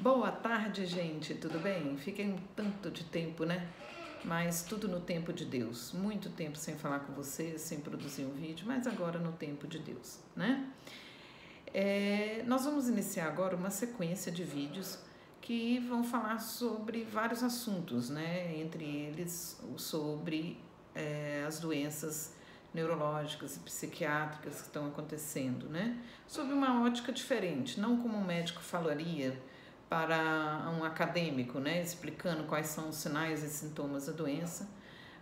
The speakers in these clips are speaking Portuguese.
Boa tarde, gente, tudo bem? Fiquei um tanto de tempo, né? Mas tudo no tempo de Deus. Muito tempo sem falar com vocês, sem produzir um vídeo, mas agora no tempo de Deus, né? Nós vamos iniciar agora uma sequência de vídeos que vão falar sobre vários assuntos, né? Entre eles, sobre as doenças neurológicas e psiquiátricas que estão acontecendo, né? Sob uma ótica diferente, não como um médico falaria para um acadêmico, né, explicando quais são os sinais e sintomas da doença,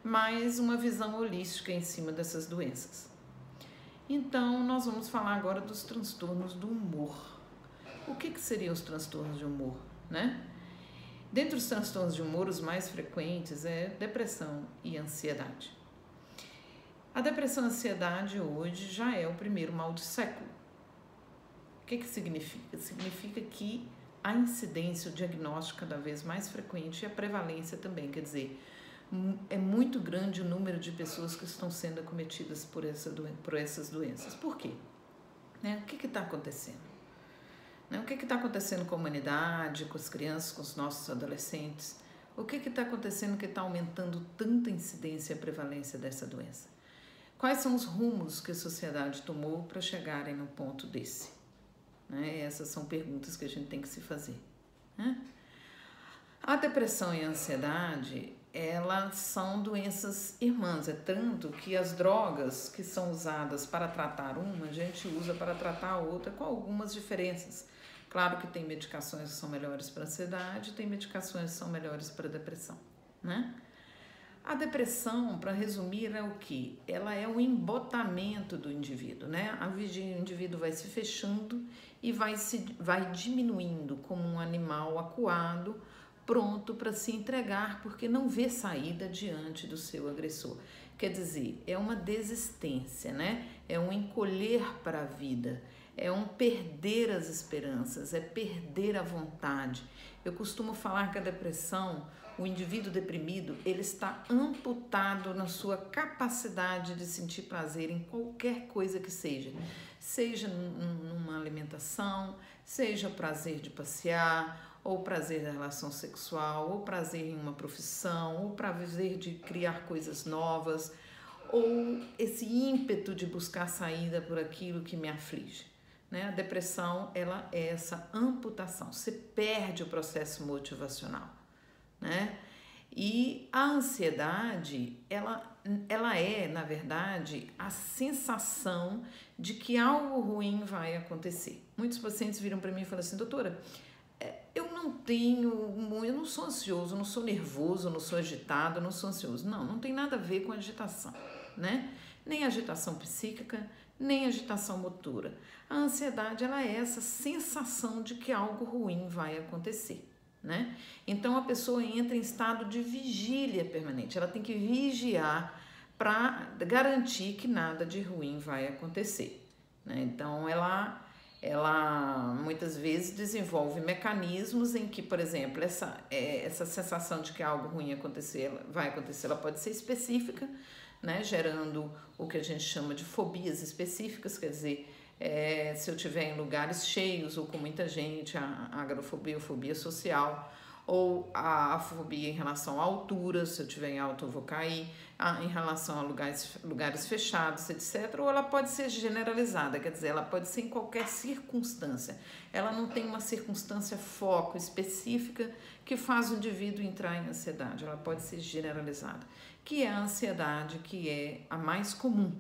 mas uma visão holística em cima dessas doenças. Então, nós vamos falar agora dos transtornos do humor. O que seriam os transtornos de humor, né? Dentre os transtornos de humor, os mais frequentes é depressão e ansiedade. A depressão e a ansiedade hoje já é o primeiro mal do século. O que significa? Significa que a incidência, o diagnóstico cada vez mais frequente e a prevalência também, quer dizer, é muito grande o número de pessoas que estão sendo acometidas por essas doenças. Por quê? O que está acontecendo? O que está acontecendo com a humanidade, com as crianças, com os nossos adolescentes? O que está acontecendo que está aumentando tanta incidência e a prevalência dessa doença? Quais são os rumos que a sociedade tomou para chegarem no ponto desse? Essas são perguntas que a gente tem que se fazer. A depressão e a ansiedade, elas são doenças irmãs, é tanto que as drogas que são usadas para tratar uma, a gente usa para tratar a outra com algumas diferenças. Claro que tem medicações que são melhores para a ansiedade, tem medicações que são melhores para a depressão, né? A depressão, para resumir, é o que? Ela é um embotamento do indivíduo, né? O indivíduo vai se fechando e vai diminuindo como um animal acuado, pronto para se entregar, porque não vê saída diante do seu agressor. Quer dizer, é uma desistência, né? É um encolher para a vida, é um perder as esperanças, é perder a vontade. Eu costumo falar que a depressão, o indivíduo deprimido, ele está amputado na sua capacidade de sentir prazer em qualquer coisa que seja numa alimentação, seja prazer de passear, ou prazer da relação sexual, ou prazer em uma profissão, ou prazer de criar coisas novas, ou esse ímpeto de buscar saída por aquilo que me aflige. A depressão, ela é essa amputação, você perde o processo motivacional, né? E a ansiedade, ela é, na verdade, a sensação de que algo ruim vai acontecer. Muitos pacientes viram para mim e falam assim, doutora, eu não sou ansioso, não sou nervoso, não sou agitado, não sou ansioso. Não tem nada a ver com agitação, né? Nem agitação psíquica, nem agitação motora. A ansiedade, ela é essa sensação de que algo ruim vai acontecer, né? Então, a pessoa entra em estado de vigília permanente. Ela tem que vigiar para garantir que nada de ruim vai acontecer, né? Então, ela muitas vezes desenvolve mecanismos em que, por exemplo, essa sensação de que algo ruim vai acontecer, ela pode ser específica, né, gerando o que a gente chama de fobias específicas, quer dizer, se eu estiver em lugares cheios ou com muita gente, a agorafobia, a fobia social, ou a fobia em relação à altura, se eu estiver em alto eu vou cair, em relação a lugares fechados, etc. Ou ela pode ser generalizada, quer dizer, ela pode ser em qualquer circunstância. Ela não tem uma circunstância foco específica que faz o indivíduo entrar em ansiedade, ela pode ser generalizada, que é a ansiedade, que é a mais comum,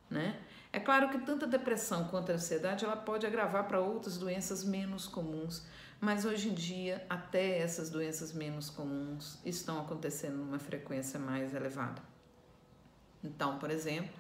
né? É claro que tanto a depressão quanto a ansiedade, ela pode agravar para outras doenças menos comuns, mas hoje em dia até essas doenças menos comuns estão acontecendo numa frequência mais elevada. Então, por exemplo,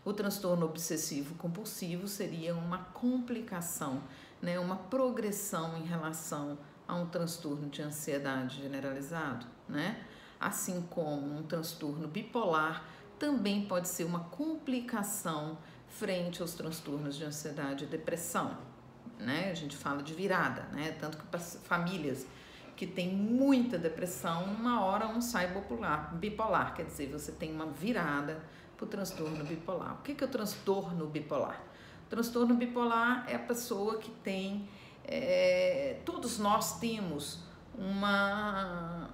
o transtorno obsessivo compulsivo seria uma complicação, né, uma progressão em relação a um transtorno de ansiedade generalizado, né? Assim como um transtorno bipolar também pode ser uma complicação frente aos transtornos de ansiedade e depressão, né? A gente fala de virada, né? Tanto que para famílias que têm muita depressão, uma hora um sai bipolar, quer dizer, você tem uma virada para o transtorno bipolar. O que é o transtorno bipolar? O transtorno bipolar é a pessoa que tem todos nós temos uma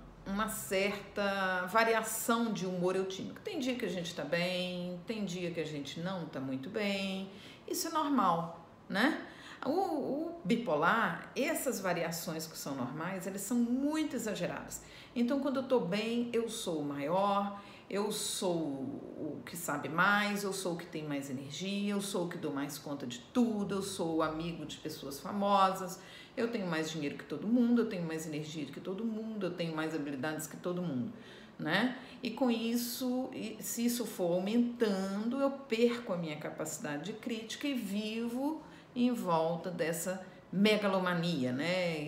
certa variação de humor eutímico. Tem dia que a gente tá bem, tem dia que a gente não tá muito bem, isso é normal, né? O bipolar, essas variações que são normais, elas são muito exageradas. Então, quando eu tô bem, eu sou o maior, eu sou o que sabe mais, eu sou o que tem mais energia, eu sou o que dou mais conta de tudo, eu sou o amigo de pessoas famosas, eu tenho mais dinheiro que todo mundo, eu tenho mais energia que todo mundo, eu tenho mais habilidades que todo mundo, né? E com isso, se isso for aumentando, eu perco a minha capacidade de crítica e vivo em volta dessa megalomania, né?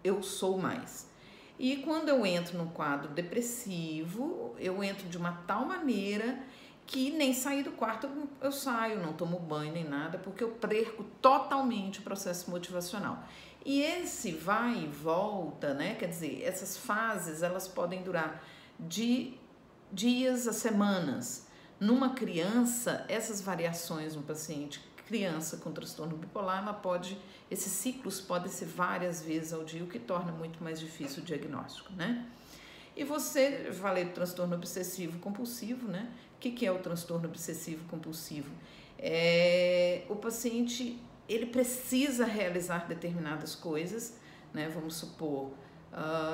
Eu sou mais. E quando eu entro num quadro depressivo, eu entro de uma tal maneira que nem sair do quarto eu saio, não tomo banho nem nada, porque eu perco totalmente o processo motivacional. E esse vai e volta, né? Quer dizer, essas fases, elas podem durar de dias a semanas. Numa criança, essas variações no paciente, criança com transtorno bipolar, esses ciclos podem ser várias vezes ao dia, o que torna muito mais difícil o diagnóstico, né? E você, falei do transtorno obsessivo compulsivo, né? O que é o transtorno obsessivo compulsivo? O paciente, ele precisa realizar determinadas coisas, né? Vamos supor,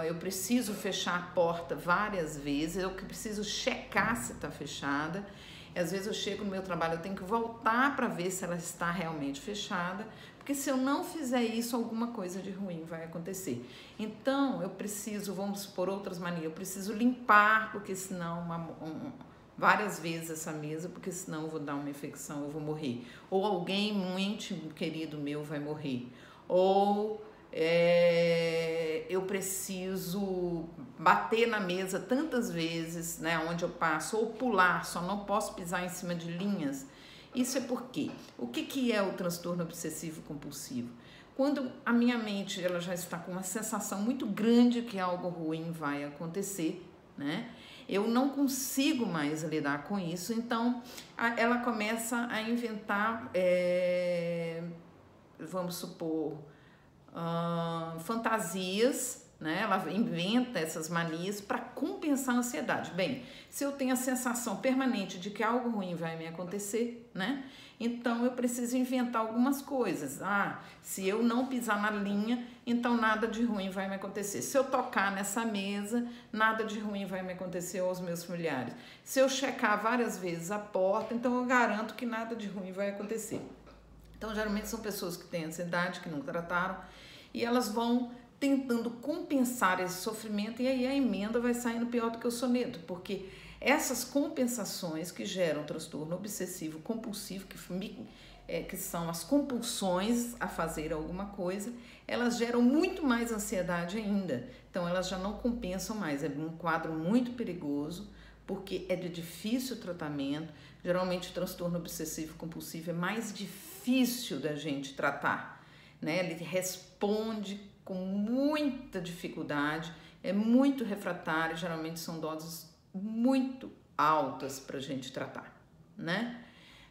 eu preciso fechar a porta várias vezes, eu preciso checar se está fechada. Às vezes eu chego no meu trabalho, eu tenho que voltar para ver se ela está realmente fechada, porque se eu não fizer isso, alguma coisa de ruim vai acontecer. Então, eu preciso, vamos por outras maneiras, eu preciso limpar, porque senão, várias vezes essa mesa, porque senão eu vou dar uma infecção, eu vou morrer. Ou alguém muito querido meu vai morrer. Ou eu preciso bater na mesa tantas vezes, né, onde eu passo, ou pular, só não posso pisar em cima de linhas. Isso é por quê? O que é o transtorno obsessivo compulsivo? Quando a minha mente ela já está com uma sensação muito grande que algo ruim vai acontecer, né? Eu não consigo mais lidar com isso, então ela começa a inventar, vamos supor, fantasias, né? Ela inventa essas manias para compensar a ansiedade. Bem, se eu tenho a sensação permanente de que algo ruim vai me acontecer, né? Então eu preciso inventar algumas coisas. Se eu não pisar na linha, então nada de ruim vai me acontecer. Se eu tocar nessa mesa, nada de ruim vai me acontecer aos meus familiares. Se eu checar várias vezes a porta, então eu garanto que nada de ruim vai acontecer. Então, geralmente são pessoas que têm ansiedade, que não trataram, e elas vão tentando compensar esse sofrimento, e aí a emenda vai saindo pior do que o soneto, porque essas compensações que geram transtorno obsessivo compulsivo, que são as compulsões a fazer alguma coisa, elas geram muito mais ansiedade ainda. Então, elas já não compensam mais. É um quadro muito perigoso, porque é de difícil tratamento. Geralmente, o transtorno obsessivo compulsivo é mais difícil da gente tratar, né? Ele responde com muita dificuldade, é muito refratário, geralmente são doses muito altas para a gente tratar, né?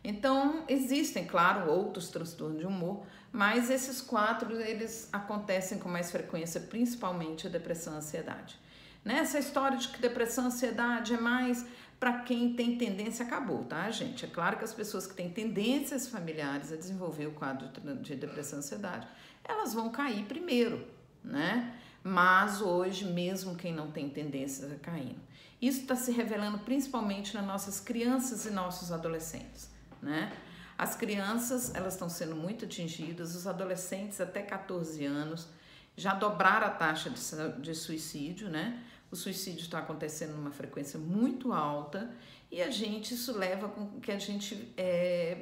Então, existem, claro, outros transtornos de humor, mas esses 4, eles acontecem com mais frequência, principalmente a depressão e a ansiedade. Essa história de que depressão e ansiedade é mais para quem tem tendência, acabou, tá, gente? É claro que as pessoas que têm tendências familiares a desenvolver o quadro de depressão e ansiedade, elas vão cair primeiro, né? Mas hoje, mesmo quem não tem tendências, está caindo. Isso está se revelando principalmente nas nossas crianças e nossos adolescentes, né? As crianças, elas estão sendo muito atingidas, os adolescentes até 14 anos já dobraram a taxa de suicídio, né? O suicídio está acontecendo numa frequência muito alta e isso leva com que a gente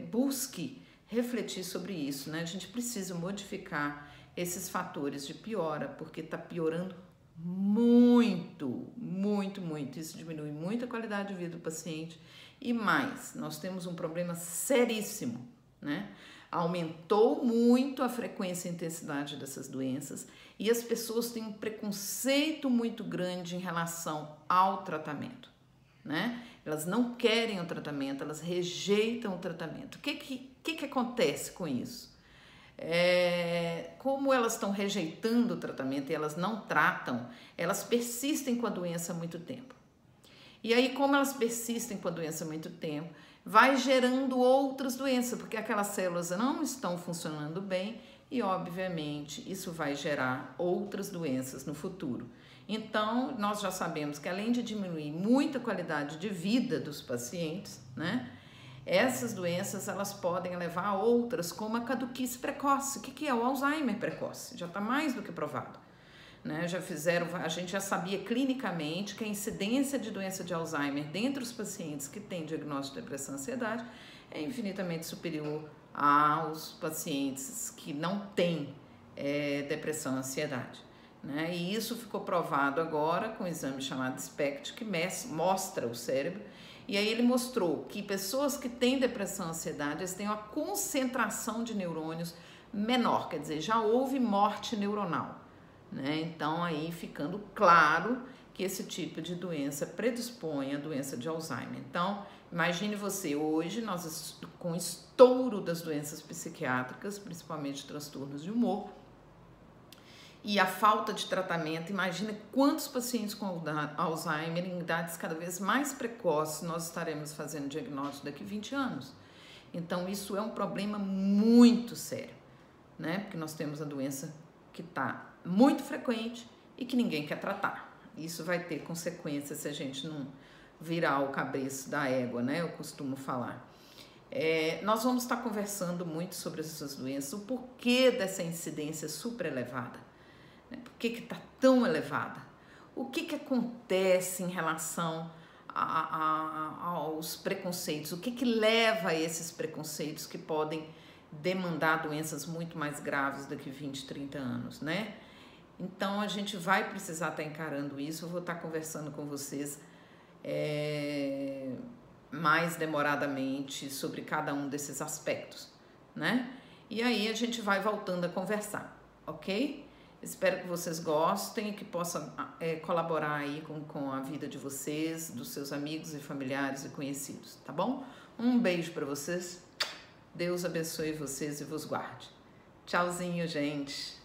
busque refletir sobre isso, né? A gente precisa modificar esses fatores de piora, porque está piorando muito, muito, muito. Isso diminui muito a qualidade de vida do paciente e mais, nós temos um problema seríssimo, né? Aumentou muito a frequência e intensidade dessas doenças e as pessoas têm um preconceito muito grande em relação ao tratamento, né? Elas não querem o tratamento, elas rejeitam o tratamento. O que acontece com isso? Como elas estão rejeitando o tratamento e elas não tratam, elas persistem com a doença há muito tempo. E aí, como elas persistem com a doença há muito tempo, vai gerando outras doenças, porque aquelas células não estão funcionando bem e, obviamente, isso vai gerar outras doenças no futuro. Então, nós já sabemos que além de diminuir muito a qualidade de vida dos pacientes, né? Essas doenças, elas podem levar a outras, como a caduquice precoce. O que é o Alzheimer precoce? Já está mais do que provado. Né? A gente já sabia clinicamente que a incidência de doença de Alzheimer dentre os pacientes que têm diagnóstico de depressão e ansiedade é infinitamente superior aos pacientes que não têm depressão e ansiedade. Né? E isso ficou provado agora com um exame chamado SPECT, que mostra o cérebro. E aí ele mostrou que pessoas que têm depressão e ansiedade, eles têm uma concentração de neurônios menor, quer dizer, já houve morte neuronal, né? Então aí ficando claro que esse tipo de doença predispõe à doença de Alzheimer. Então, imagine você, hoje, nós com o estouro das doenças psiquiátricas, principalmente transtornos de humor, e a falta de tratamento, imagina quantos pacientes com Alzheimer em idades cada vez mais precoces nós estaremos fazendo diagnóstico daqui a 20 anos. Então, isso é um problema muito sério, né? Porque nós temos a doença que está muito frequente e que ninguém quer tratar. Isso vai ter consequências se a gente não virar o cabeço da égua, né? Eu costumo falar. Nós vamos estar conversando muito sobre essas doenças, o porquê dessa incidência super elevada. Por que está tão elevada? O que acontece em relação aos preconceitos? O que leva a esses preconceitos que podem demandar doenças muito mais graves daqui a 20, 30 anos, né? Então, a gente vai precisar estar encarando isso. Eu vou estar conversando com vocês mais demoradamente sobre cada um desses aspectos, né? E aí a gente vai voltando a conversar, ok? Espero que vocês gostem e que possam colaborar aí com a vida de vocês, dos seus amigos e familiares e conhecidos, tá bom? Um beijo para vocês. Deus abençoe vocês e vos guarde. Tchauzinho, gente.